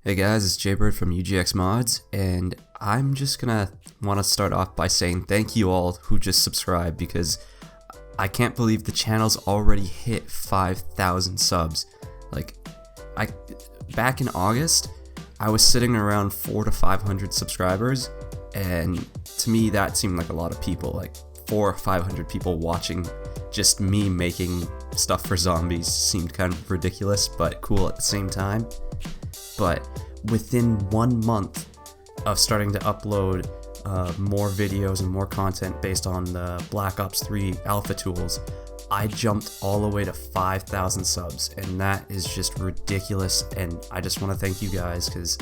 Hey guys, it's Jaybird from UGX Mods, and I'm just gonna want to start off by saying thank you all who just subscribed, because I can't believe the channel's already hit 5,000 subs. Like, back in August, I was sitting around 400 to 500 subscribers, and to me that seemed like a lot of people, like 400 or 500 people watching just me making stuff for zombies seemed kind of ridiculous, but cool at the same time. But within 1 month of starting to upload more videos and more content based on the Black Ops 3 alpha tools, I jumped all the way to 5,000 subs, and that is just ridiculous. And I just want to thank you guys, because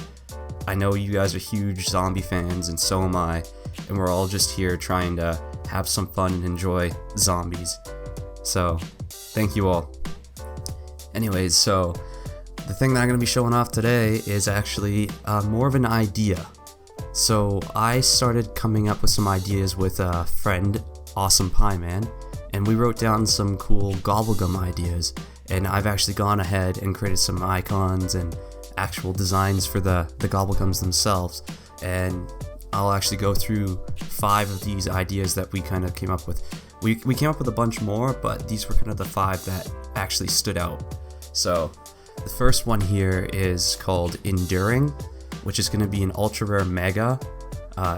I know you guys are huge zombie fans, and so am I, and we're all just here trying to have some fun and enjoy zombies. So thank you all. Anyways, so the thing that I'm going to be showing off today is actually more of an idea. So I started coming up with some ideas with a friend, Awesome Pie Man, and we wrote down some cool Gobblegum ideas, and I've actually gone ahead and created some icons and actual designs for the Gobblegums themselves, and I'll actually go through 5 of these ideas that we kind of came up with. We came up with a bunch more, but these were kind of the 5 that actually stood out. So the first one here is called Enduring, which is going to be an ultra rare mega.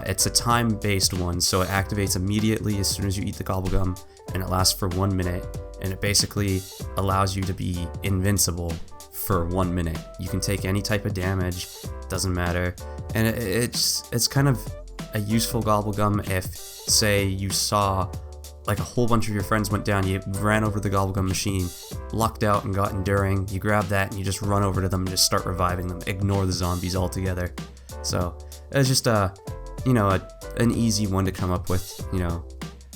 It's a time-based one, so it activates immediately as soon as you eat the Gobblegum, and it lasts for 1 minute, and it basically allows you to be invincible for 1 minute. You can take any type of damage, doesn't matter, and it's kind of a useful Gobblegum if, say, you saw like a whole bunch of your friends went down, you ran over to the Gobblegum machine, lucked out and got Enduring, you grab that and you just run over to them and just start reviving them, ignore the zombies altogether. So it's just an easy one to come up with.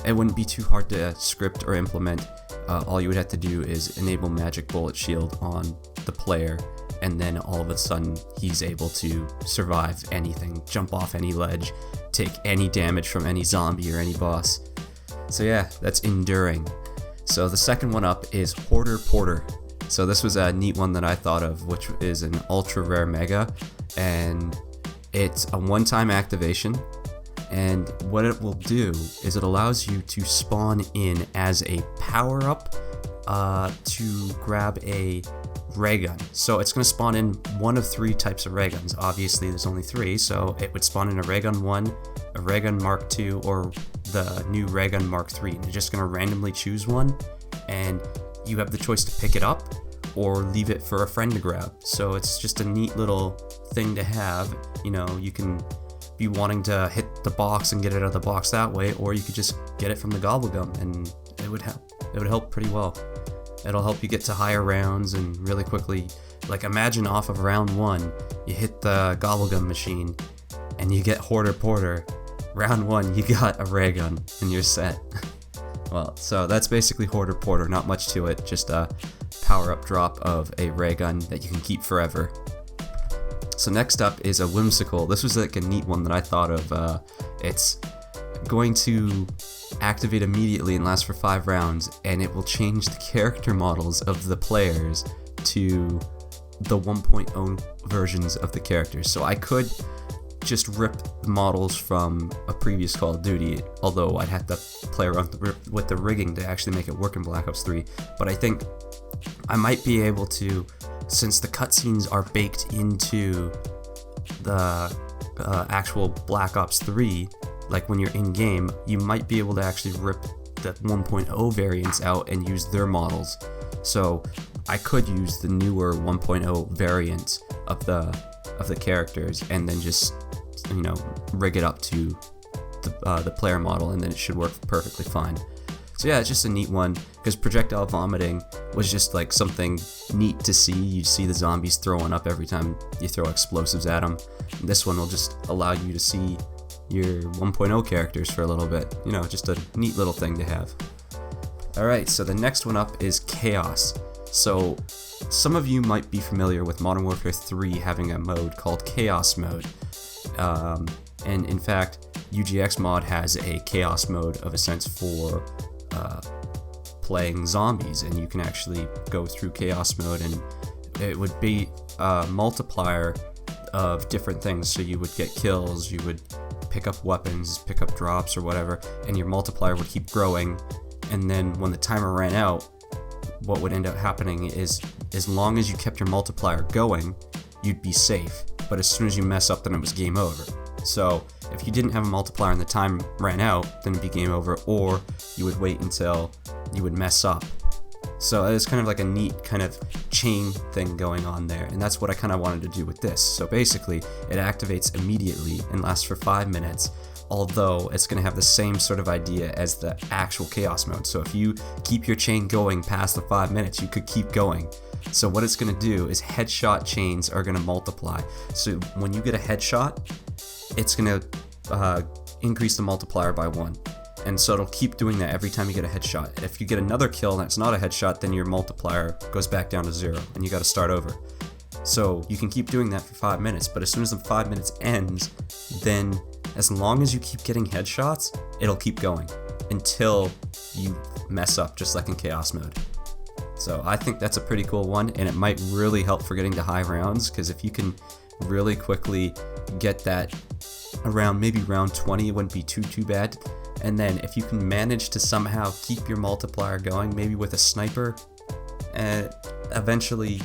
It wouldn't be too hard to script or implement. All you would have to do is enable magic bullet shield on the player, and then all of a sudden he's able to survive anything, jump off any ledge, take any damage from any zombie or any boss. So yeah, that's Enduring. So the second one up is Hoarder Porter. So this was a neat one that I thought of, which is an ultra rare mega, and it's a one-time activation, and what it will do is it allows you to spawn in as a power-up to grab a ray gun. So it's going to spawn in one of 3 types of ray guns. Obviously there's only 3, so it would spawn in a ray gun 1, a ray gun Mark 2, or the new ray gun Mark 3. And you're just going to randomly choose one, and you have the choice to pick it up or leave it for a friend to grab. So it's just a neat little thing to have. You can be wanting to hit the box and get it out of the box that way, or you could just get it from the Gobblegum, and it would help pretty well. It'll help you get to higher rounds and really quickly. Like, imagine off of round 1, you hit the Gobblegum machine and you get Hoarder Porter. Round 1, you got a ray gun and you're set. Well, so that's basically Hoarder Porter, not much to it, just a power-up drop of a ray gun that you can keep forever. So next up is a Whimsical. This was like a neat one that I thought of. It's going to activate immediately and last for 5 rounds, and it will change the character models of the players to the 1.0 versions of the characters. So I could just rip the models from a previous Call of Duty, although I'd have to play around with the rigging to actually make it work in Black Ops 3. But I think I might be able to, since the cutscenes are baked into the actual Black Ops 3, like when you're in game, you might be able to actually rip the 1.0 variants out and use their models. So I could use the newer 1.0 variants of the characters, and then just rig it up to the player model, and then it should work perfectly fine. So yeah, it's just a neat one, because projectile vomiting was just like something neat to see. You see the zombies throwing up every time you throw explosives at them. And this one will just allow you to see your 1.0 characters for a little bit. Just a neat little thing to have. Alright, so the next one up is Chaos. So some of you might be familiar with Modern Warfare 3 having a mode called Chaos Mode. And in fact, UGX Mod has a Chaos Mode of a sense for playing zombies, and you can actually go through Chaos Mode, and it would be a multiplier of different things. So you would get kills, you would pick up weapons, pick up drops or whatever, and your multiplier would keep growing. And then when the timer ran out, what would end up happening is, as long as you kept your multiplier going, you'd be safe. But as soon as you mess up, then it was game over. So if you didn't have a multiplier and the time ran out, then it'd be game over, or you would wait until you would mess up. So it's kind of like a neat kind of chain thing going on there, and that's what I kind of wanted to do with this. So basically, it activates immediately and lasts for 5 minutes, although it's going to have the same sort of idea as the actual chaos mode. So if you keep your chain going past the 5 minutes, you could keep going. So what it's going to do is headshot chains are going to multiply. So when you get a headshot, it's going to increase the multiplier by 1. And so it'll keep doing that every time you get a headshot. If you get another kill and it's not a headshot, then your multiplier goes back down to 0 and you got to start over. So you can keep doing that for 5 minutes, but as soon as the 5 minutes ends, then as long as you keep getting headshots, it'll keep going until you mess up, just like in chaos mode. So I think that's a pretty cool one, and it might really help for getting to high rounds, because if you can really quickly get that around maybe round 20, it wouldn't be too bad. And then if you can manage to somehow keep your multiplier going, maybe with a sniper, eventually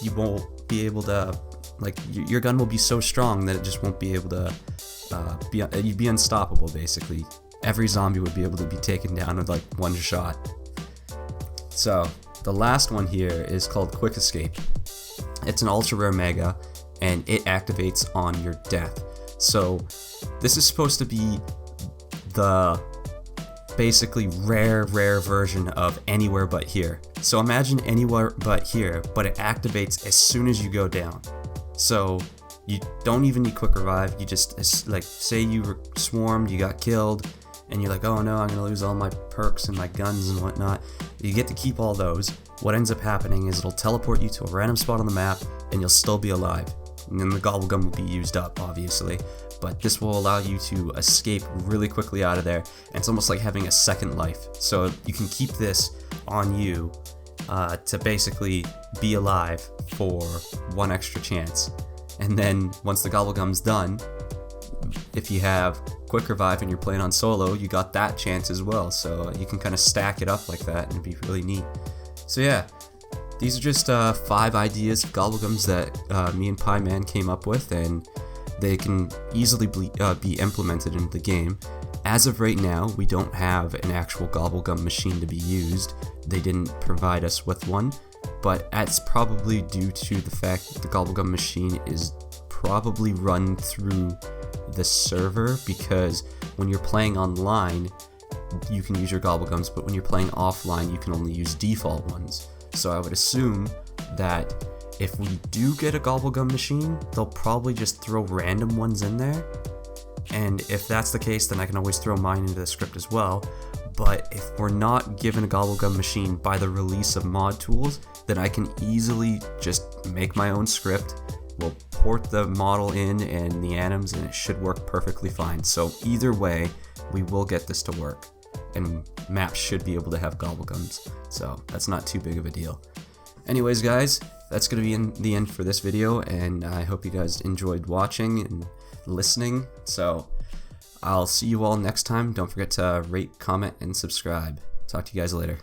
you won't be able to, like, your gun will be so strong that it just won't be able to, you'd be unstoppable basically. Every zombie would be able to be taken down with like one shot. So the last one here is called Quick Escape. It's an ultra rare mega, and it activates on your death. So this is supposed to be the basically rare version of Anywhere But Here. So imagine Anywhere But Here, but it activates as soon as you go down. So you don't even need quick revive. You just, like, say you were swarmed, you got killed, and you're like, oh no, I'm gonna lose all my perks and my guns and whatnot. You get to keep all those. What ends up happening is it'll teleport you to a random spot on the map, and you'll still be alive. And then the Gobblegum will be used up, obviously. But this will allow you to escape really quickly out of there, and it's almost like having a second life. So you can keep this on you to basically be alive for one extra chance. And then once the Gobblegum's done, if you have quick revive and you're playing on solo, you got that chance as well. So you can kind of stack it up like that and it'd be really neat. So yeah, these are just 5 ideas of Gobblegums that me and Pieman came up with, and they can easily be implemented into the game. As of right now, we don't have an actual Gobblegum machine to be used. They didn't provide us with one, but that's probably due to the fact that the Gobblegum machine is probably run through the server, because when you're playing online, you can use your Gobblegums, but when you're playing offline, you can only use default ones. So I would assume that if we do get a Gobblegum machine, they'll probably just throw random ones in there. And if that's the case, then I can always throw mine into the script as well. But if we're not given a Gobblegum machine by the release of mod tools, then I can easily just make my own script. We'll port the model in and the anims, and it should work perfectly fine. So either way, we will get this to work. And maps should be able to have Gobblegums. So that's not too big of a deal. Anyways, guys, that's going to be the end for this video, and I hope you guys enjoyed watching and listening. So I'll see you all next time. Don't forget to rate, comment, and subscribe. Talk to you guys later.